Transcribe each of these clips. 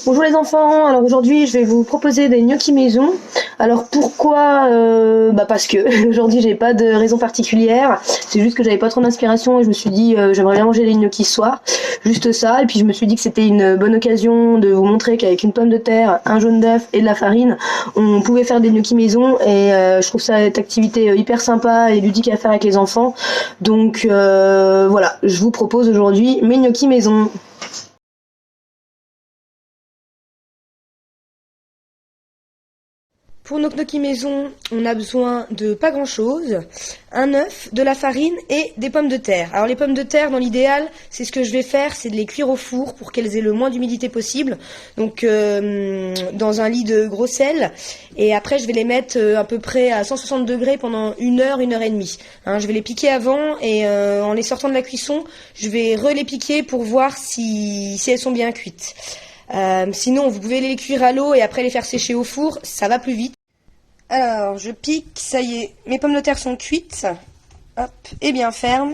Bonjour les enfants, alors aujourd'hui je vais vous proposer des gnocchis maison. Alors pourquoi parce que aujourd'hui j'ai pas de raison particulière, c'est juste que j'avais pas trop d'inspiration et je me suis dit j'aimerais bien manger les gnocchis ce soir, juste ça, et puis je me suis dit que c'était une bonne occasion de vous montrer qu'avec une pomme de terre, un jaune d'œuf et de la farine, on pouvait faire des gnocchis maison et je trouve ça cette activité hyper sympa et ludique à faire avec les enfants. Donc voilà, je vous propose aujourd'hui mes gnocchis maison. Pour nos gnocchis maison, on a besoin de pas grand chose, un œuf, de la farine et des pommes de terre. Alors les pommes de terre, dans l'idéal, c'est ce que je vais faire, c'est de les cuire au four pour qu'elles aient le moins d'humidité possible. Donc dans un lit de gros sel. Et après je vais les mettre à peu près à 160 degrés pendant une heure et demie. Je vais les piquer avant et en les sortant de la cuisson, je vais les piquer pour voir si elles sont bien cuites. Sinon, vous pouvez les cuire à l'eau et après les faire sécher au four, ça va plus vite. Alors, je pique, ça y est, mes pommes de terre sont cuites, hop, et bien fermes.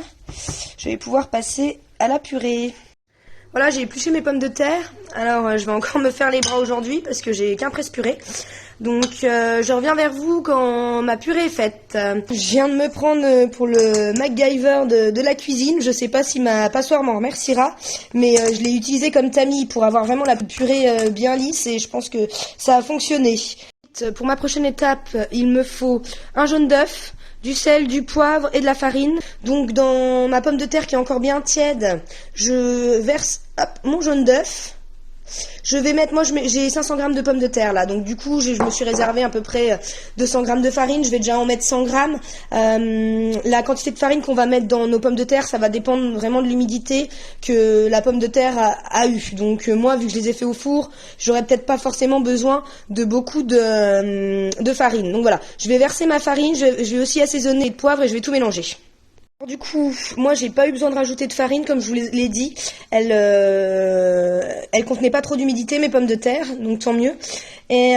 Je vais pouvoir passer à la purée. Voilà, j'ai épluché mes pommes de terre. Alors, je vais encore me faire les bras aujourd'hui parce que j'ai qu'un presse-purée. Donc, je reviens vers vous quand ma purée est faite. Je viens de me prendre pour le MacGyver de la cuisine. Je sais pas si ma passoire m'en remerciera, mais je l'ai utilisé comme tamis pour avoir vraiment la purée bien lisse et je pense que ça a fonctionné. Pour ma prochaine étape, il me faut un jaune d'œuf, du sel, du poivre et de la farine. Donc dans ma pomme de terre qui est encore bien tiède, je verse mon jaune d'œuf. Je vais mettre, j'ai 500 grammes de pommes de terre là, donc du coup je me suis réservé à peu près 200 grammes de farine. Je vais déjà en mettre 100 grammes. La quantité de farine qu'on va mettre dans nos pommes de terre, ça va dépendre vraiment de l'humidité que la pomme de terre a eu. Donc moi, vu que je les ai fait au four, j'aurais peut-être pas forcément besoin de beaucoup de farine. Donc voilà, je vais verser ma farine, je vais aussi assaisonner de poivre et je vais tout mélanger. Du coup, moi j'ai pas eu besoin de rajouter de farine comme je vous l'ai dit. Elle contenait pas trop d'humidité mes pommes de terre, donc tant mieux. Et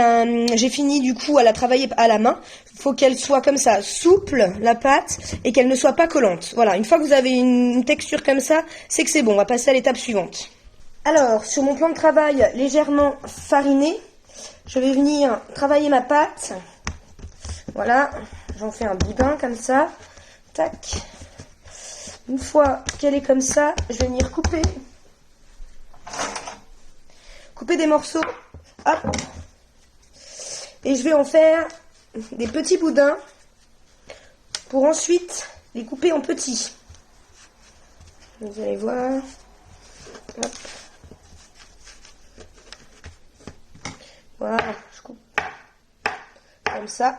j'ai fini du coup à la travailler à la main. Faut qu'elle soit comme ça, souple la pâte et qu'elle ne soit pas collante. Voilà, une fois que vous avez une texture comme ça, c'est que c'est bon. On va passer à l'étape suivante. Alors sur mon plan de travail légèrement fariné, je vais venir travailler ma pâte. Voilà, j'en fais un boudin comme ça. Tac. Une fois qu'elle est comme ça, je vais venir couper des morceaux, hop, et je vais en faire des petits boudins pour ensuite les couper en petits. Vous allez voir, hop, voilà, je coupe comme ça.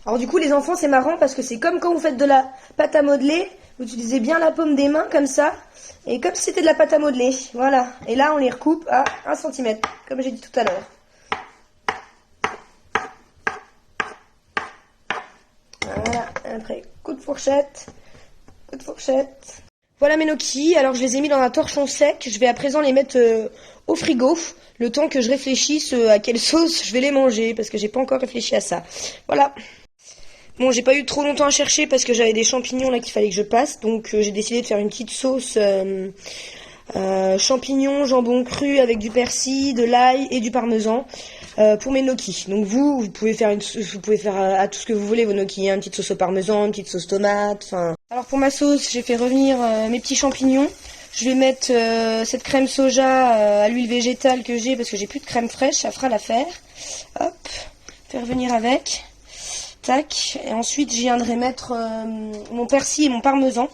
Alors du coup les enfants c'est marrant parce que c'est comme quand vous faites de la pâte à modeler, vous utilisez bien la paume des mains comme ça, et comme si c'était de la pâte à modeler, voilà. Et là on les recoupe à 1 cm, comme j'ai dit tout à l'heure. Voilà, après coup de fourchette. Voilà mes gnocchis, alors je les ai mis dans un torchon sec, je vais à présent les mettre au frigo, le temps que je réfléchisse à quelle sauce je vais les manger, parce que j'ai pas encore réfléchi à ça. Voilà. Bon, j'ai pas eu trop longtemps à chercher parce que j'avais des champignons là qu'il fallait que je passe, donc j'ai décidé de faire une petite sauce champignons, jambon cru avec du persil, de l'ail et du parmesan pour mes gnocchis. Donc vous pouvez faire à tout ce que vous voulez vos gnocchis, une petite sauce au parmesan, une petite sauce tomate. Enfin. Alors pour ma sauce, j'ai fait revenir mes petits champignons. Je vais mettre cette crème soja à l'huile végétale que j'ai parce que j'ai plus de crème fraîche, ça fera l'affaire. Hop, faire revenir avec. Tac, et ensuite je viendrai mettre mon persil et mon parmesan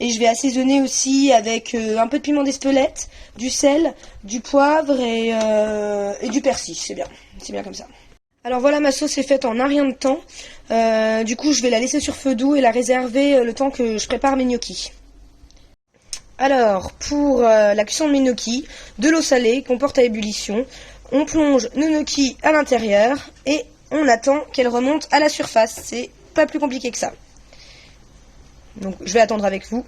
et je vais assaisonner aussi avec un peu de piment d'Espelette, du sel, du poivre et du persil, c'est bien comme ça. Alors voilà, ma sauce est faite en un rien de temps, du coup je vais la laisser sur feu doux et la réserver le temps que je prépare mes gnocchis. Alors pour la cuisson de mes gnocchis, de l'eau salée qu'on porte à ébullition, on plonge nos gnocchis à l'intérieur et on attend qu'elle remonte à la surface. C'est pas plus compliqué que ça. Donc je vais attendre avec vous.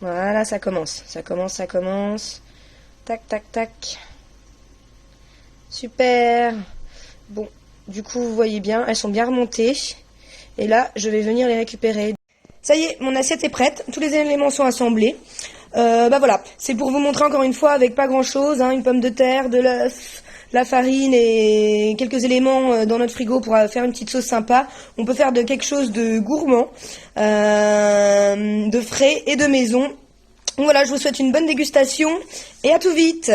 Voilà, ça commence. Tac, tac, tac. Super. Bon, du coup, vous voyez bien, elles sont bien remontées. Et là, je vais venir les récupérer. Ça y est, mon assiette est prête. Tous les éléments sont assemblés. Bah voilà, c'est pour vous montrer encore une fois avec pas grand chose, hein, une pomme de terre, de l'œuf, la farine et quelques éléments dans notre frigo pour faire une petite sauce sympa. On peut faire de quelque chose de gourmand, de frais et de maison. Donc voilà, je vous souhaite une bonne dégustation et à tout vite.